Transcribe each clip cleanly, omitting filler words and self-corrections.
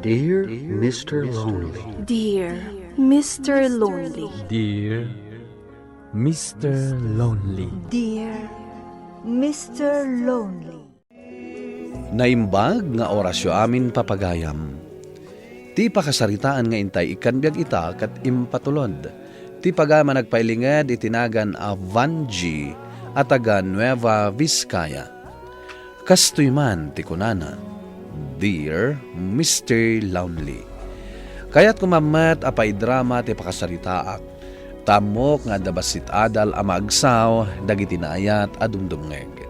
Dear Mr. Lonely. Dear Mr. Lonely. Dear Mr. Lonely. Dear Mr. Lonely. Naimbag nga orasyo amin papagayam. Ti pakasaritaan nga intay ikanbiag ita kat impatulod. Ti pagama nagpailingad itinagan a Vanji at taga Nueva Vizcaya. Kastoy man ti kunana, Dear Mr. Lonely. Kaya't kumamat apay drama ti pakasaritaak. Tamok nga dabasit adal amagsaw dagiti naayat adumdumngeg.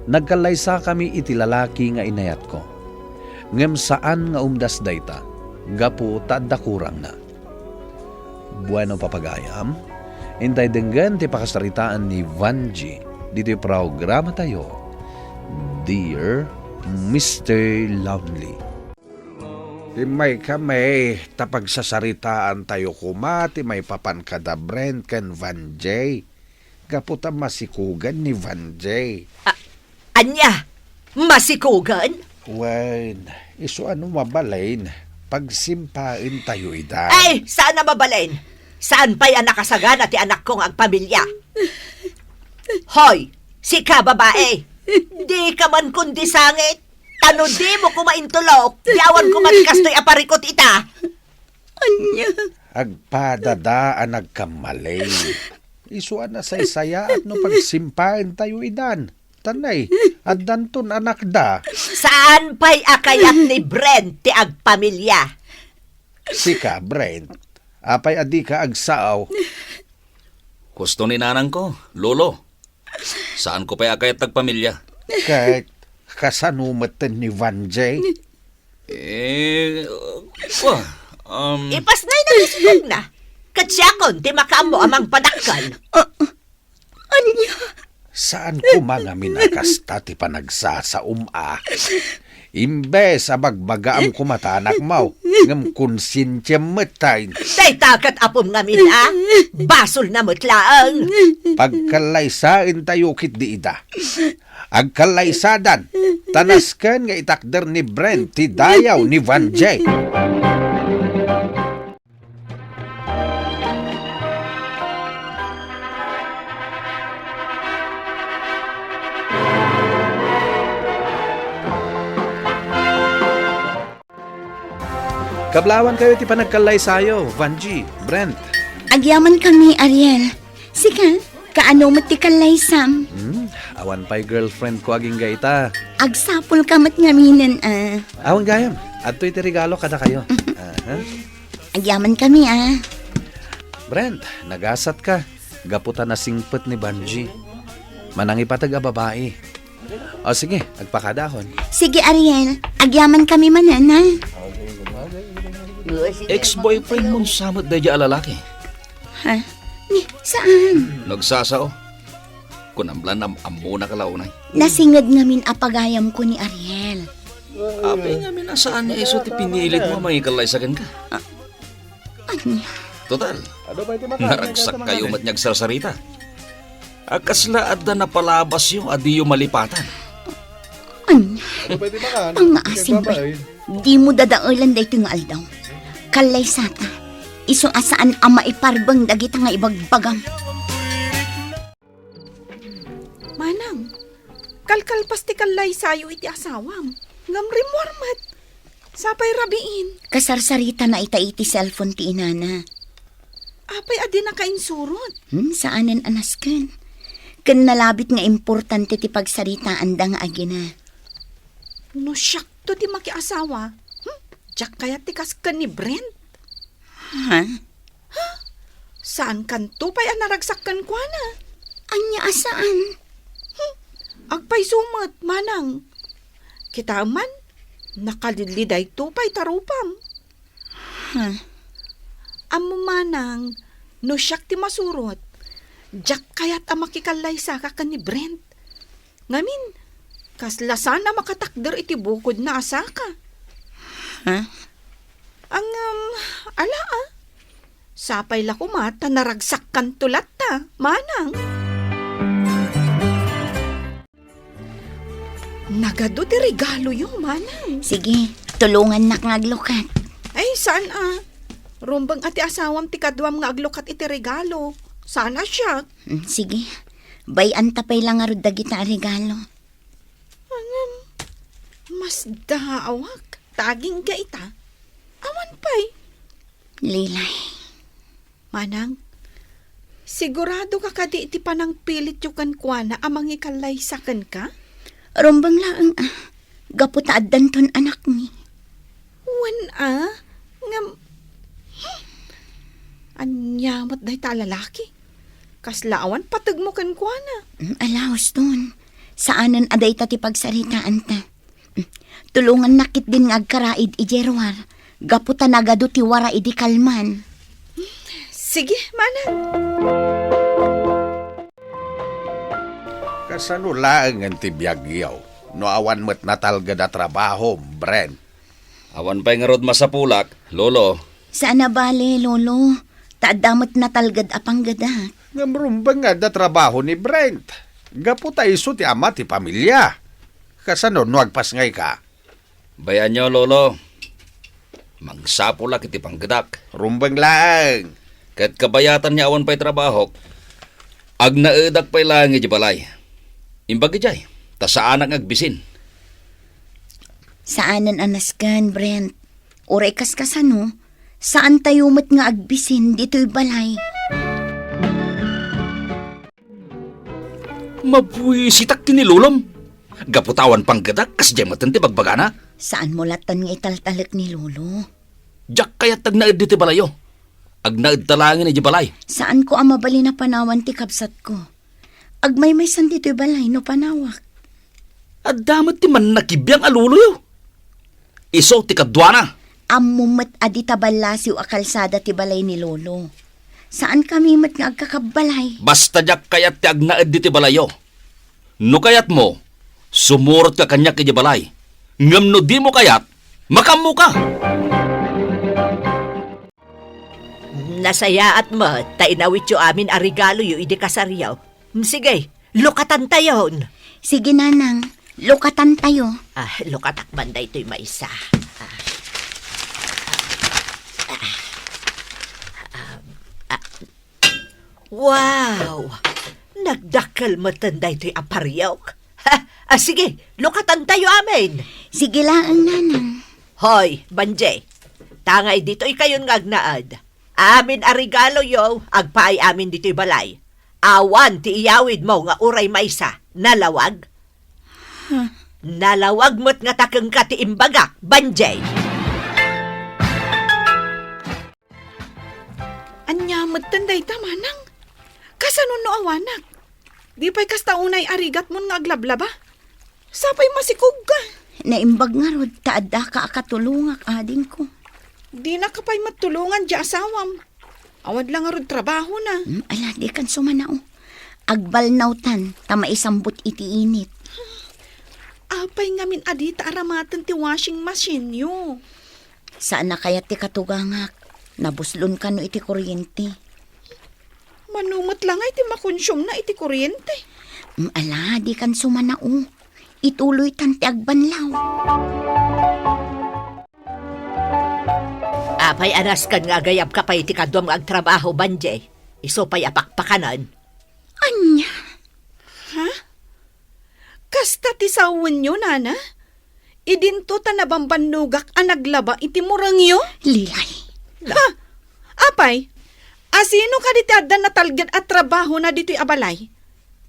Nagkalaysa kami iti lalaki nga inayat ko. Ngem saan nga umdas dayta, gapu tadda kurang na. Bueno papagayam, intay denggan ti pakasaritaan ni Vanji, dito programa tayo, Dear Mr. Lonely. Timay kami, tapagsasaritaan tayo kumati, may papan kada Brent kan Vanjay. Gaputa masikugan ni Vanjay. Anya, masikugan? Wen, iso ano mabalain, pagsimpain tayo ida. Ay, saan na mabalin? Saan pa'y anak kasagana ti anak kong agpamilya? Hoy, si ka babae, di ka man kundi sangit. Tano di mo kumaintulok, diawan ko man kastoy aparikot ita. Anya. Agpadadaan nagkamalay. Isuan na saya at no pagsimpain tayo idan. Tanay, at danton anak da. Saan pa'y akayat ni Brent ti agpamilya? Sika, Brent, apay adi ka agsaaw. Gusto ni nanang ko, Lolo. Saan ko pa akayat tagpamilya? Kahit kasanumatan ni Vanjay. Ipas na'y nalisbog na. Katsiyakon ti makaamo amang padakal. Anya. Saan ko mga minakasta ti panagsasauma? Imbes abagbagaam kumatanak mau, ngam konsinsya matayin. Day takat apom nga mina, basol na mutlaang. Pagkalaysain tayo kit di ida. Agkalaysadan, tanaskan nga itakder ni Brent ti dayaw ni Vanjay. Kablawan kayo ti panagkalay sayo, Vanji, Brent. Agyaman kami, Ariel. Sika, kaano mo ti kalay Sam? Awan pa'y girlfriend ko aging gaita. Agsapol kamat ngaminan, Awan gayam, adto'y ti regalo kada kayo. Agyaman kami, Brent, nagasat ka. Gaputan na singpet ni Vanji. Manang ipatag a babae. O sige, agpakadahon. Sige, Ariel. Agyaman kami manan, ha? Ex-boyfriend mong samot na dya lalaki. Ha? Ni, saan? Nagsasao. Kunamblan amo na kalaunay. Nasingad namin apagayam ko ni Ariel. Apay nga minasaan niya iso ti pinilit mo mangikalaisagan ka. Anya? Total, naragsak kayo matnyag sarsarita. Akasla adda na palabas yung adiyo malipatan. Anya? Ang asim ba? Di mo dadaulan day tingal daw. Kalay sata. Iso asaan ang maiparbang dagita nga ibagbagang. Manang, kalkalpas ti kalay sayo iti asawam. Ngam rimwarmat. Sapay rabiin. Kasarsarita na iti cellphone ti inana. Apay adi na kainsurot. Saanan anasken? Ken nalabit nga importante ti pagsaritaan da nga agina. No siyak to ti makiasawa. Diyak kaya ti kaskan ni Brent. Ha? Saan kanto pa'y naragsakan kwa na? Anya asaan? Agpay sumat, manang. Kita man, nakaliliday to pa'y tarupam. Ha? Amo manang, no siyak ti masurot. Diyak kaya't ang makikalay sa kakan ni Brent. Ngamin, kaslasan na makatakder iti bukod na asaka. Ha? Ang, ala sapay lakumata naragsak kan tulat ta, manang. Nagado ti regalo yung manang. Sige, tulungan na nga aglukat. Ay, saan Rumbang ati asawam ti kadwam nga aglukat iti regalo. Sana siya. Sige, bayan tapay lang nga rod dagita a regalo. Mas daawak. Taging ka ita. Awan pa'y. Lilay, Manang, sigurado ka kadi iti panang pilit yung kankwana amang ikalaysakan ka? rumbang lang gaputa addan ton anak ni. Wan ngam... Anyamat dahi ta lalaki. Kaslaawan patag mo kankwana. Alaos ton, saanan aday ta ti pagsaritaan ta. Tulungan nakit din nga agkaraid ijerwar. Gaputa nagado ti wara idi kalman. Sige, manang. Kasano lang ang tibiyagyaw. No awan mo't natalga da trabaho, Brent. Awan pa'y nga rod masapulak, lolo. Saan na bale, lolo? Taadamot na talgad apang gada. Ngamrumbang nga da trabaho ni Brent. Gaputa iso ti ama ti pamilya. Kasano no agpas ngay ka? Bayan nyo, lolo. Mangsapulak iti panggadak. Rumbang lang. Kat kabayatan niya awan pa'y trabaho. Ag naedak pa'y lang iti balay. Imbag ijay, ta saan ang agbisin. Saanan anaskan, Brent? Uray kaskasano, saan tayo mat nga agbisin dito'y balay? Mabuisitak tinilulom. Gaputawan panggadak, kas dyan matanti bagbagana. Saan mo latan nga italtalak ni lolo? Jak kayat tag naed diti balayo. Ag naed talangin iti balay. Saan ko ang mabali na panawan ti kapsat ko? Agmay san dito'y balay no panawak. At damat ti man nakibiyang aluluyo. Iso ti kadwana. Amumat adi tabalasiw a kalsada ti balay ni lolo. Saan kami mat nga agkakabalay? Basta jak kayat ti ag naed diti balayo. No kayat mo, sumurot ka kanyak iti balay. Ngam no di mo kayat, makamu ka. Nasayaat mo, tainawit yo amin a regalo yo idi kasaryaw. Sige, lukatan tayon. Sige nanang, lukatan tayo. Lukatak banday to'y maisa. Wow! Nagdakal mo tanday to'y aparyaw. Sige, lukatan tayo amin. Sige lang nanang. Hoy, Banje, tangay dito'y kayon nga agnaad. Amin a regalo yo, agpaay amin dito'y balay. Awan ti iyawid mo nga uray maysa, nalawag? Nalawag mo't nga takeng ka ti imbagak, Banjay. Anyamat tanday ta, manang. Kasano no awanak? Di pa'y kastaunay arigat mo nga aglablaba. Sapay masikog ka. Naimbag nga rod, taada ka akatulungak ading ko. Di na kapay matulungan di asawam. Awad lang nga rod trabaho na. Ala, di kan sumanao. Agbalnautan, tama isambot iti init. Apay ngamin adita aramatan ti washing machine yo. Saan na kaya ti katugangak? Nabuslon ka no iti kuryente. Manumot lang ay ti makonsyum na iti kuryente. Ala, di kan sumanao. Ituloy tan ti agbanlaw. Apay anas kan nga gayab ka pa'y ti kadwam nga agtrabaho, Banjay. Iso pa'y apakpakanan. Anya? Ha? Kasta ti sawan nyo, nana? Idinto ta nabambanugak ang naglaba iti murang yo? Lilay. Ha? Apay, asino ka di tadan na talgad at trabaho na dito'y abalay?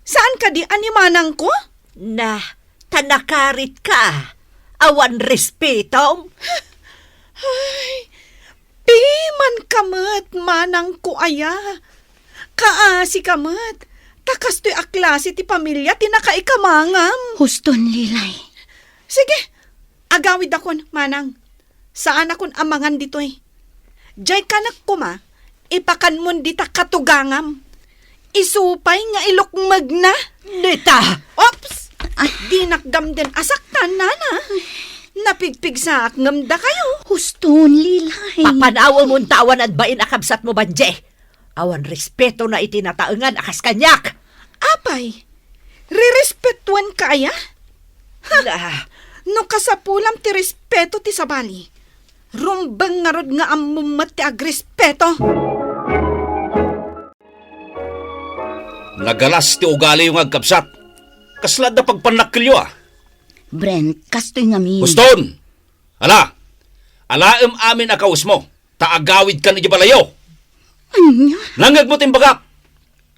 Saan ka di animanang ko? Na, tanakarit ka. Awan respeto. Ay, piman kamat manang ko aya. Kaasi kamat. Takas to'y aklase ti pamilya tinakaikamangam. Huston, Lilay. Sige, agawid akon, manang. Saan akon amangan dito'y? Diyay kanak kuma, ipakan mon dita katugangam. Isupay nga ilukmag na. Nita! Ops! Di nakdam din asaktan, nana. Napigpig sa akngamda kayo. Huston, Lilay. Papanawa mong tawan at bain akabsat mo, Banje. Awan respeto na itinataengan akas kanyak. Apay, rirespetuan ka aya? La, No kasapulam ti respeto ti sabali. Rumbang nga rod nga amumat ti agrespeto. Nagalas ti ugali yung agkapsat. Kaslad na pagpanakilyo Brent, kastoy nga min. Guston! Ala! Alaem amin akaus mo. Taagawid kan ijabalayo. Anya? Langag mo timbagak.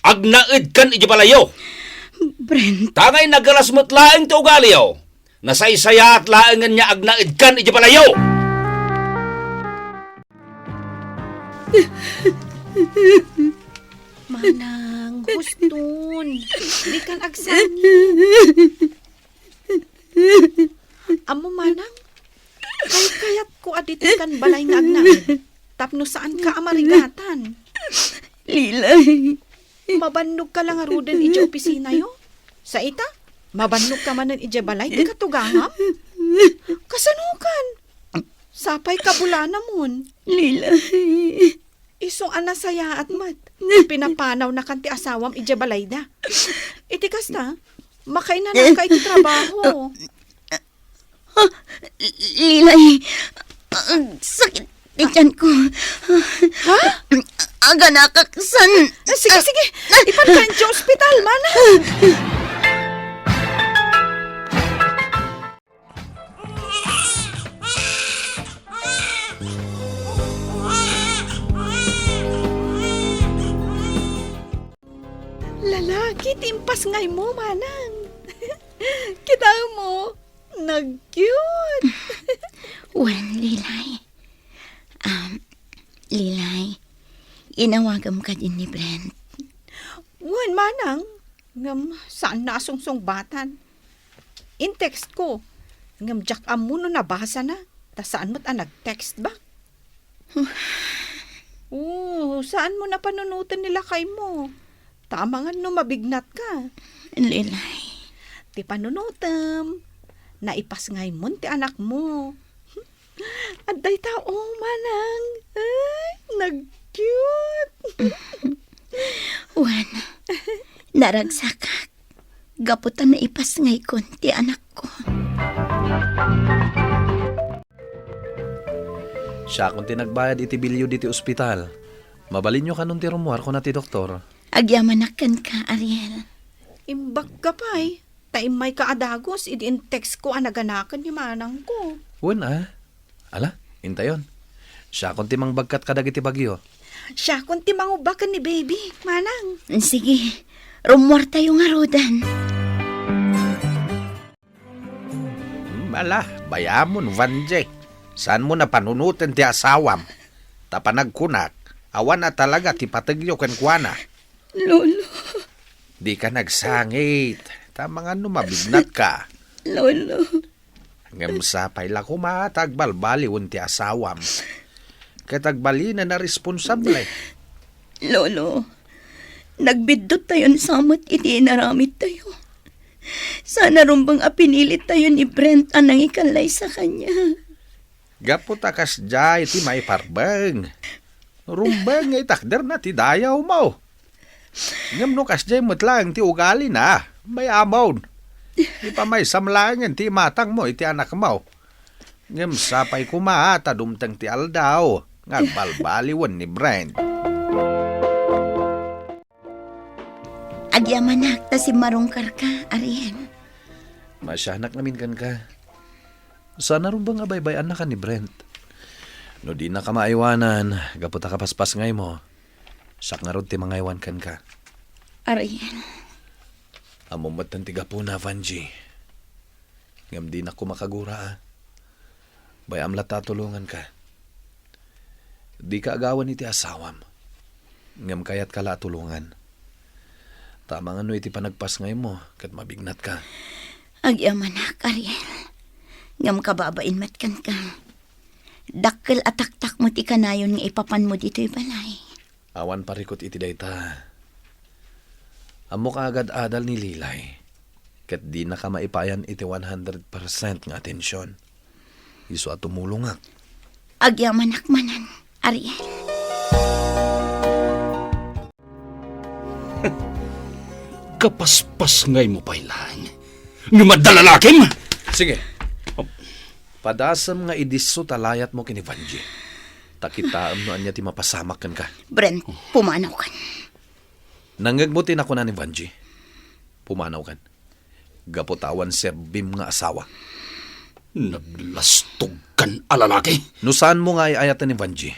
Agnaid kan ijabalayo. Brent, Tangay nagalas mo't laeng ti ugali Nasaysaya at laengan niya agnaid kan ijabalayo. Manang, huston. Di kan agsani. Amo manang, kayat ko adito kan balay nga agnaid. Tapno saan ka amarigatan? Lilay. Mabannog ka lang arudan ija opisina yo. Sa ita, mabannog ka manan ija balay, di ka tugangam. Kasanukan. Sapay ka bulana mon. Lilay. Isong anasaya at mat. Pinapanaw na kanti asawam ija balay da. Itikas na, makainan na ka iti trabaho. Lilay. Ang sakit ni tiyan ko. Ha? Aga nakaksan. Sige, sige. Ipan ka sa ospital, mana. Lalaki, timpas ngay mo, manang. Kita mo, nag-cute. Well, Lilay. Lilay, inawagam ka din ni Brent. Wan, manang. Ngam, saan na asungsong batan? In text ko. Ngam, jak amuno nabasa na. Ta saan mo't nag-text ba? Saan mo na panunutan nila kay mo? Tama nga no, mabignat ka. Lilay. Ti panunutam. Naipas ngay mo ti anak mo. Aday tao, manang. Ay, nag-cute. Wan, naragsakak. Gaputan na ipas ngay kon ti anak ko. Siya kung tinagbayad iti bilyo diti ospital. Mabalin nyo kanong ti rumuar ko na ti doktor. Agyamanakan ka, Ariel. Imbag ka pa eh. Taimay ka adagos, in text ko anaganakan ni manang ko. Wen Ala, intayon. Siya kung timang bagkat kadag iti bagyo. Siya kung timangubakan ni baby, manang. Sige, rumuar tayo nga rodan. Ala, bayamon, Vanje. Saan mo na panunutin ti asawam? Tapanagkunak, awan na talaga ti patagyo ken kuana. Lolo, Di ka nagsangit. Tama nga no, mabignat ka. Lolo. Ngam sapay la kumatagbalbaliwon ti asawam. Katagbali na responsable. Lolo, nagbidot tayo samot iti inaramid tayo. Sana rumbang apinilit tayo ni Brent anang ikalay sa kanya. Gaputa kas jay ti may parbeng. Rumbeng ngay takder na ti dayaw mo. Ngam no kas jay mutlang ti ugali na. May amon. Di pa may samlangan ti matang mo iti anak mo. Ngam sapay kumata dumtang ti aldaw. Ngagbalbaliwan ni Brent. Agyamanak ta si Marongkar ka, Ariel. Masyanak namin kan ka. Sana rin bang abay-bayan na ka ni Brent? No di na ka maiwanan, gaputa ka paspas ngay mo. Sak nga rin ti mangaywan kan ka. Ariel. Amumat ng tiga po na, Vanji. Ngam di na ko makagura, Bayam la tatulungan ka. Di ka agawan iti asawam. Ngam kayat ka la tulungan. Tama nga no iti panagpas ngay mo, kat mabignat ka. Agyamanak, Ariel. Ngam kababain matkan ka. Dakkel atak-tak mo ti kanayon nga ipapan mo dito'y balay. Awan parikot iti dayta. Amo ka agad adal ni Lilay. Kat di na ka maipayan iti 100% nga atensyon. Iso at tumulong nga. Agyamanak manan, Ariel. Kapaspas ngay mo pailan. Nga madalalakim! Sige. Padasam nga idiso talayat mo kini Vanji. Takitaam no anya ti mapasamakan ka. Brent, pumanaw kan. Nangagmutin ako na ni Vanji. Pumanaw kan. Gaputawan serbim nga asawa. Naglastog kan alalaki. Nusan mo nga ayatan ni Vanji.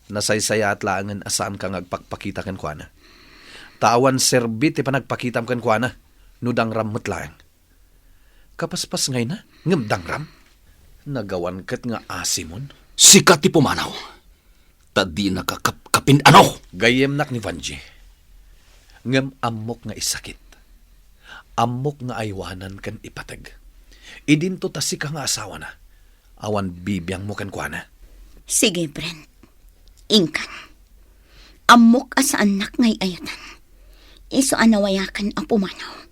Nasaysaya at laangan asaan ka ngagpakpakita kan kuana. Tawan serbit ti panagpakitam kan kuana. Nudang ramot lang. Kapaspas ngay na, ngamdang ram. Nagawan kat nga asimon. Sikat ti pumanaw. Tadi nakakapkapin ano? Gayem nak ni Vanji. Ngam amok nga isakit. Amok nga aywanan kan ipatag. Idinto ta si ka nga asawa na. Awan bibiyang mo kan kuana. Sige, Brent. Ingkan. Amok asa anak ngay ayatan. Iso anawayakan ang pumanaw.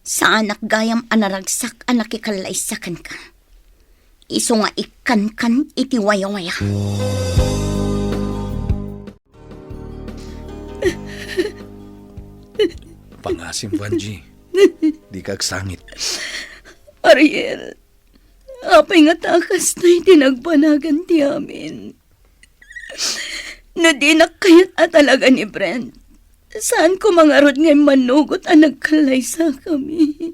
Sa anak gayam anaragsak anak ikalaysakan ka. Iso nga ikan iti waya-waya. Pangasim, Vanji. Di kagsangit. Ariel, apay nga takas na'y tinagpanagan ti amin. Na di nakayat at talaga ni Brent. Saan ko mangarod ngay manugot ang nagkalaysa kami?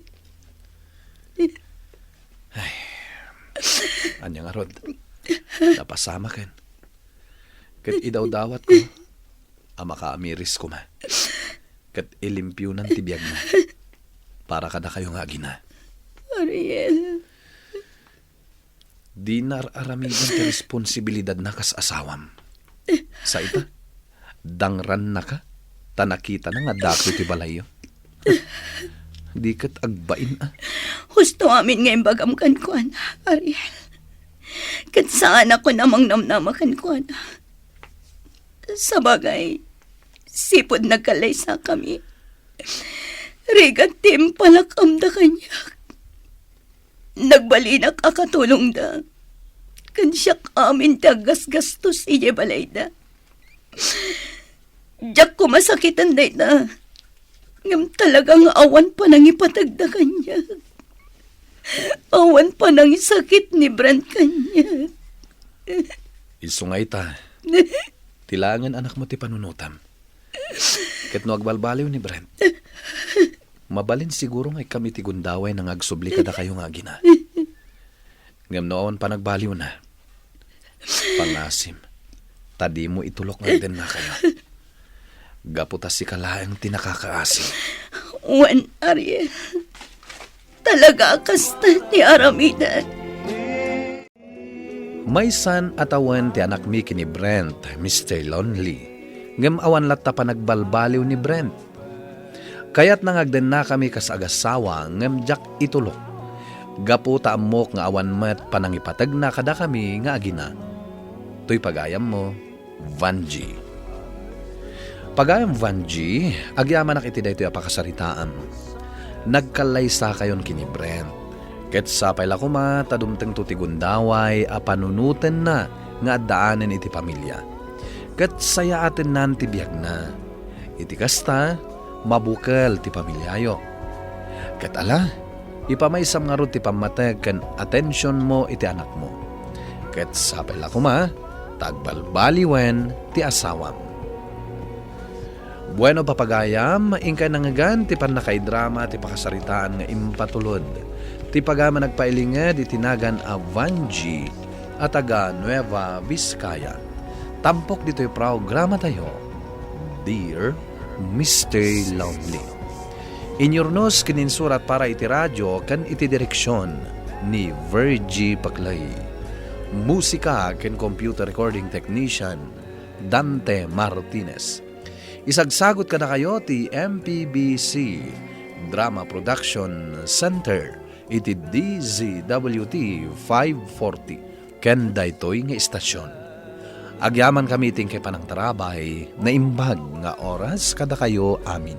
Anya nga rod. Napasama kan. Kat idaw-dawat ko. Ama ka amiris ko ma. Kat ilimpyo ng tibiyag na. Para kada kayo nga gina. Ariel, Di nararamigan ka responsibilidad na kas asawam. Sa ita, dangran na ka. Tanakita na nga dako ti balayo. Di kat agbain ah. husto amin ngayon bagam kan ko, Ariel. Kat saan ako namang namnamakan ko, Sa bagay, sipod nagkalaysa kami. Rigat tim palakam da kanya. Nagbalinak akatulong da. Kansyak amin tagas-gastos iya balay da. Diyak ko masakitan day na. Ngam talagang awan pa nang ipatagda kanya. Awan pa nang isakit ni Brent kanya. Isungay ta. Tilangan anak mo ti panunutam. Ket no agbalbaliw ni Brent. Mabalin siguro ngay kami ti gundaway nang agsubli kada kayo nga gina. Ngam noon pa nagbaliw na. Pangasim. Tadi mo itulok nga din na kayo. Gaputa si kalaang tinakakaasim. Wan, Ariel. Talaga kasta ni Aramida. May san atawan ti anak mi kini Brent, Mr. Lonely. Ngem awan latta pa nagbalbaliw ni Brent. Kayat nangagden na kami kasagasawa ngem jak itulok. Gaputa amok nga awan met panangipatag na kada kami nga agina. To'y pagayam mo, Vanji. Pagayam Vanji, agyaman nak iti daytoy apakasaritaan. Nagkalaysa kayon kini Brent. Ket sapay la kuma tadumteng to ti gundaway apanunuten na nga daanen iti pamilya. Ket saya aten nan ti biag na. Iti kasta mabukal ti pamilyayo. Ket ala, ipamaysam nga ron ti pamateg ken atensyon mo iti anak mo. Ket sapay la kuma tagbalbaliwen ti asawam. Bueno papagayam, ingkay nangagan ti panakaidrama ti pakasaritaan nga impatulod. Ti pagama nagpailinged itinagan a Vanji at taga Nueva Vizcaya. Tampok dito'y programa tayo, Dear Mr. Lonely. Inyornos kininsurat para iti radyo kan iti direksyon ni Virgie Paclay. Musika ken computer recording technician Dante Martinez. Isagsagot ka na kayo ti MPBC Drama Production Center iti DZWT 540 ken daytoy nga istasyon. Agyaman kami ting kay panang tarabay na imbag nga oras kada kayo amin.